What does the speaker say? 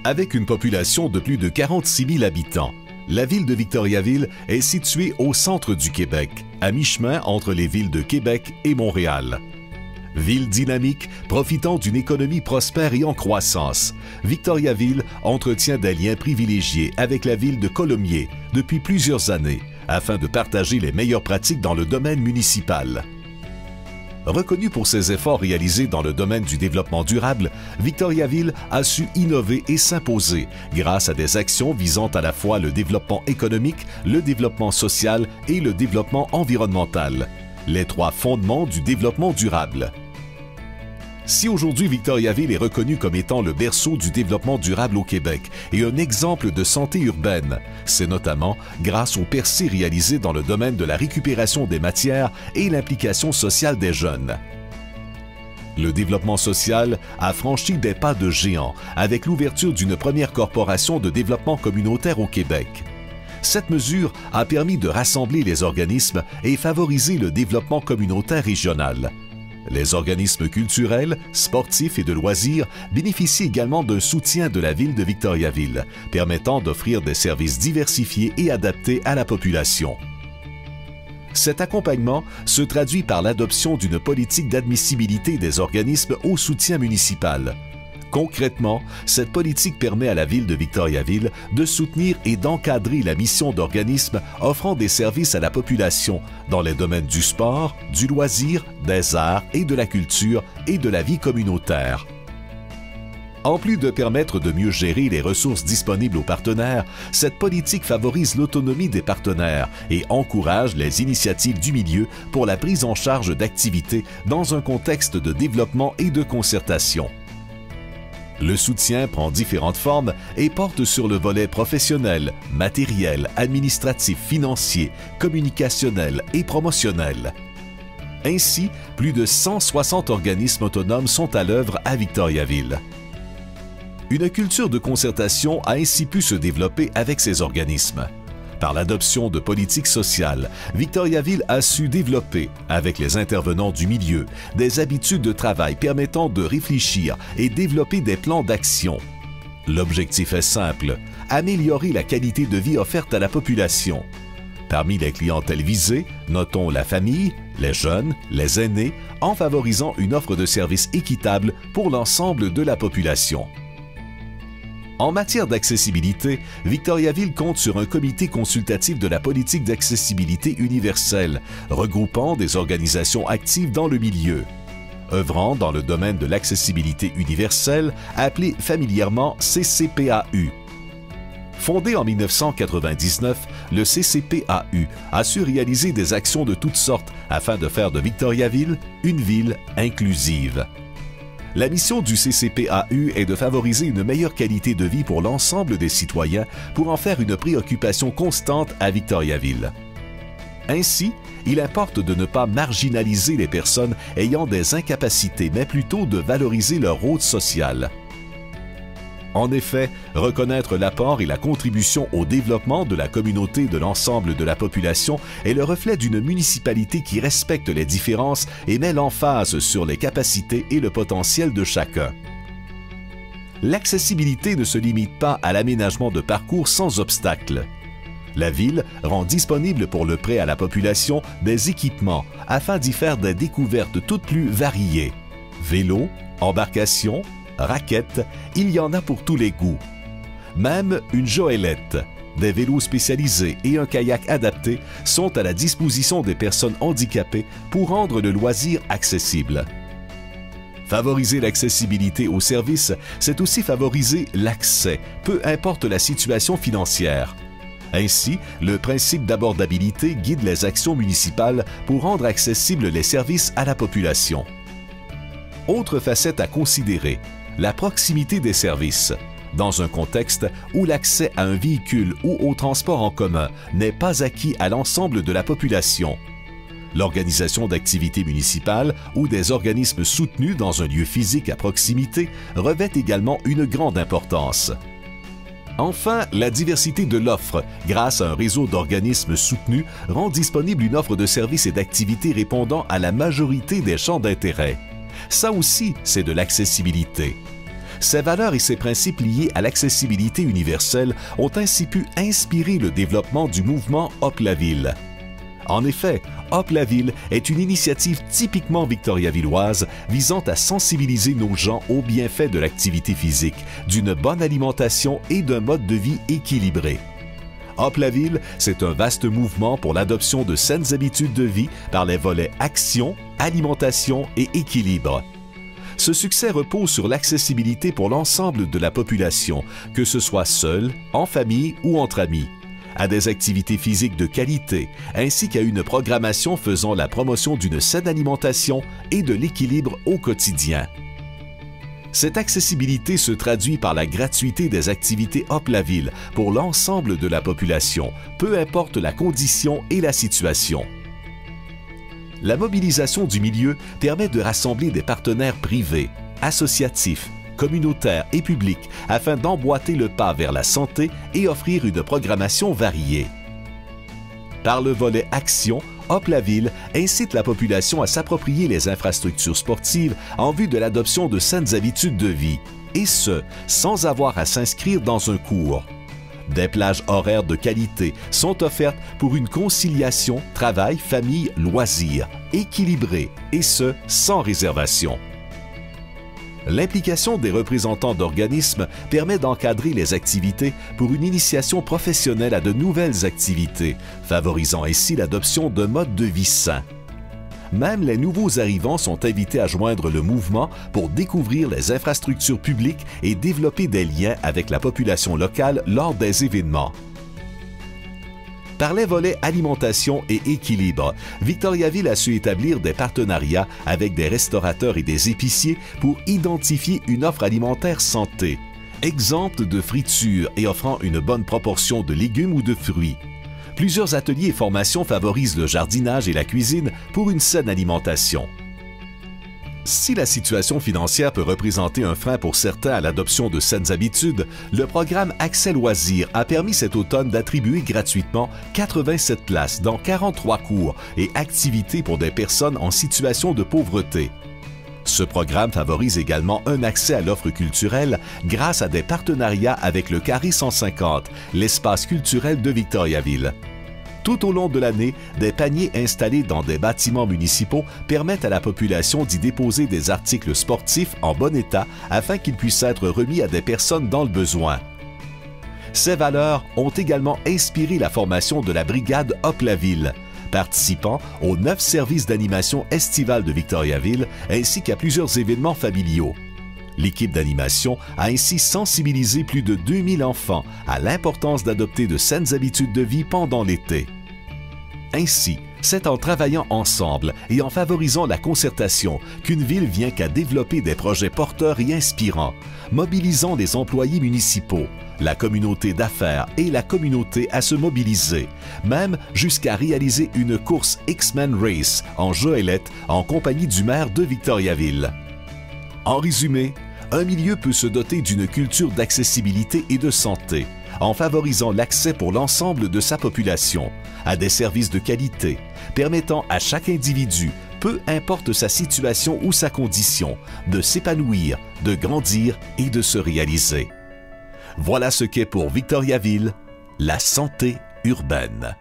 Avec une population de plus de 46 000 habitants, la ville de Victoriaville est située au centre du Québec, à mi-chemin entre les villes de Québec et Montréal. Ville dynamique, profitant d'une économie prospère et en croissance, Victoriaville entretient des liens privilégiés avec la ville de Colomiers depuis plusieurs années, afin de partager les meilleures pratiques dans le domaine municipal. Reconnue pour ses efforts réalisés dans le domaine du développement durable, Victoriaville a su innover et s'imposer grâce à des actions visant à la fois le développement économique, le développement social et le développement environnemental, les trois fondements du développement durable. Si aujourd'hui Victoriaville est reconnue comme étant le berceau du développement durable au Québec et un exemple de santé urbaine, c'est notamment grâce aux percées réalisées dans le domaine de la récupération des matières et l'implication sociale des jeunes. Le développement social a franchi des pas de géant avec l'ouverture d'une première corporation de développement communautaire au Québec. Cette mesure a permis de rassembler les organismes et favoriser le développement communautaire régional. Les organismes culturels, sportifs et de loisirs bénéficient également d'un soutien de la ville de Victoriaville, permettant d'offrir des services diversifiés et adaptés à la population. Cet accompagnement se traduit par l'adoption d'une politique d'admissibilité des organismes au soutien municipal. Concrètement, cette politique permet à la ville de Victoriaville de soutenir et d'encadrer la mission d'organismes offrant des services à la population dans les domaines du sport, du loisir, des arts et de la culture et de la vie communautaire. En plus de permettre de mieux gérer les ressources disponibles aux partenaires, cette politique favorise l'autonomie des partenaires et encourage les initiatives du milieu pour la prise en charge d'activités dans un contexte de développement et de concertation. Le soutien prend différentes formes et porte sur le volet professionnel, matériel, administratif, financier, communicationnel et promotionnel. Ainsi, plus de 160 organismes autonomes sont à l'œuvre à Victoriaville. Une culture de concertation a ainsi pu se développer avec ces organismes. Par l'adoption de politiques sociales, Victoriaville a su développer, avec les intervenants du milieu, des habitudes de travail permettant de réfléchir et développer des plans d'action. L'objectif est simple, améliorer la qualité de vie offerte à la population. Parmi les clientèles visées, notons la famille, les jeunes, les aînés, en favorisant une offre de services équitable pour l'ensemble de la population. En matière d'accessibilité, Victoriaville compte sur un comité consultatif de la politique d'accessibilité universelle, regroupant des organisations actives dans le milieu. Œuvrant dans le domaine de l'accessibilité universelle, appelé familièrement CCPAU. Fondé en 1999, le CCPAU a su réaliser des actions de toutes sortes afin de faire de Victoriaville une ville inclusive. La mission du CCPAU est de favoriser une meilleure qualité de vie pour l'ensemble des citoyens pour en faire une préoccupation constante à Victoriaville. Ainsi, il importe de ne pas marginaliser les personnes ayant des incapacités, mais plutôt de valoriser leur rôle social. En effet, reconnaître l'apport et la contribution au développement de la communauté de l'ensemble de la population est le reflet d'une municipalité qui respecte les différences et met l'emphase sur les capacités et le potentiel de chacun. L'accessibilité ne se limite pas à l'aménagement de parcours sans obstacle. La ville rend disponible pour le prêt à la population des équipements afin d'y faire des découvertes toutes plus variées. Vélos, embarcations, raquettes, il y en a pour tous les goûts. Même une joëlette, des vélos spécialisés et un kayak adapté sont à la disposition des personnes handicapées pour rendre le loisir accessible. Favoriser l'accessibilité aux services, c'est aussi favoriser l'accès, peu importe la situation financière. Ainsi, le principe d'abordabilité guide les actions municipales pour rendre accessibles les services à la population. Autre facette à considérer, la proximité des services. Dans un contexte où l'accès à un véhicule ou au transport en commun n'est pas acquis à l'ensemble de la population. L'organisation d'activités municipales ou des organismes soutenus dans un lieu physique à proximité revêt également une grande importance. Enfin, la diversité de l'offre, grâce à un réseau d'organismes soutenus, rend disponible une offre de services et d'activités répondant à la majorité des champs d'intérêt. Ça aussi, c'est de l'accessibilité. Ses valeurs et ses principes liés à l'accessibilité universelle ont ainsi pu inspirer le développement du mouvement Hop la Ville. En effet, Hop la Ville est une initiative typiquement victoriavilloise visant à sensibiliser nos gens aux bienfaits de l'activité physique, d'une bonne alimentation et d'un mode de vie équilibré. Hop la Ville, c'est un vaste mouvement pour l'adoption de saines habitudes de vie par les volets action, alimentation et équilibre. Ce succès repose sur l'accessibilité pour l'ensemble de la population, que ce soit seul, en famille ou entre amis, à des activités physiques de qualité, ainsi qu'à une programmation faisant la promotion d'une saine alimentation et de l'équilibre au quotidien. Cette accessibilité se traduit par la gratuité des activités Hop la Ville pour l'ensemble de la population, peu importe la condition et la situation. La mobilisation du milieu permet de rassembler des partenaires privés, associatifs, communautaires et publics afin d'emboîter le pas vers la santé et offrir une programmation variée. Par le volet action, Hop la Ville incite la population à s'approprier les infrastructures sportives en vue de l'adoption de saines habitudes de vie, et ce, sans avoir à s'inscrire dans un cours. Des plages horaires de qualité sont offertes pour une conciliation travail-famille-loisirs équilibrée, et ce, sans réservation. L'implication des représentants d'organismes permet d'encadrer les activités pour une initiation professionnelle à de nouvelles activités, favorisant ainsi l'adoption d'un mode de vie sain. Même les nouveaux arrivants sont invités à joindre le mouvement pour découvrir les infrastructures publiques et développer des liens avec la population locale lors des événements. Par les volets alimentation et équilibre, Victoriaville a su établir des partenariats avec des restaurateurs et des épiciers pour identifier une offre alimentaire santé, exempte de friture et offrant une bonne proportion de légumes ou de fruits. Plusieurs ateliers et formations favorisent le jardinage et la cuisine pour une saine alimentation. Si la situation financière peut représenter un frein pour certains à l'adoption de saines habitudes, le programme Accès Loisirs a permis cet automne d'attribuer gratuitement 87 places dans 43 cours et activités pour des personnes en situation de pauvreté. Ce programme favorise également un accès à l'offre culturelle grâce à des partenariats avec le Carré 150, l'espace culturel de Victoriaville. Tout au long de l'année, des paniers installés dans des bâtiments municipaux permettent à la population d'y déposer des articles sportifs en bon état afin qu'ils puissent être remis à des personnes dans le besoin. Ces valeurs ont également inspiré la formation de la brigade Hop la Ville, participant aux 9 services d'animation estivale de Victoriaville ainsi qu'à plusieurs événements familiaux. L'équipe d'animation a ainsi sensibilisé plus de 2000 enfants à l'importance d'adopter de saines habitudes de vie pendant l'été. Ainsi, c'est en travaillant ensemble et en favorisant la concertation qu'une ville vient qu'à développer des projets porteurs et inspirants, mobilisant les employés municipaux, la communauté d'affaires et la communauté à se mobiliser, même jusqu'à réaliser une course X-Men Race en Joëlette en compagnie du maire de Victoriaville. En résumé, un milieu peut se doter d'une culture d'accessibilité et de santé, en favorisant l'accès pour l'ensemble de sa population à des services de qualité, permettant à chaque individu, peu importe sa situation ou sa condition, de s'épanouir, de grandir et de se réaliser. Voilà ce qu'est pour Victoriaville la santé urbaine.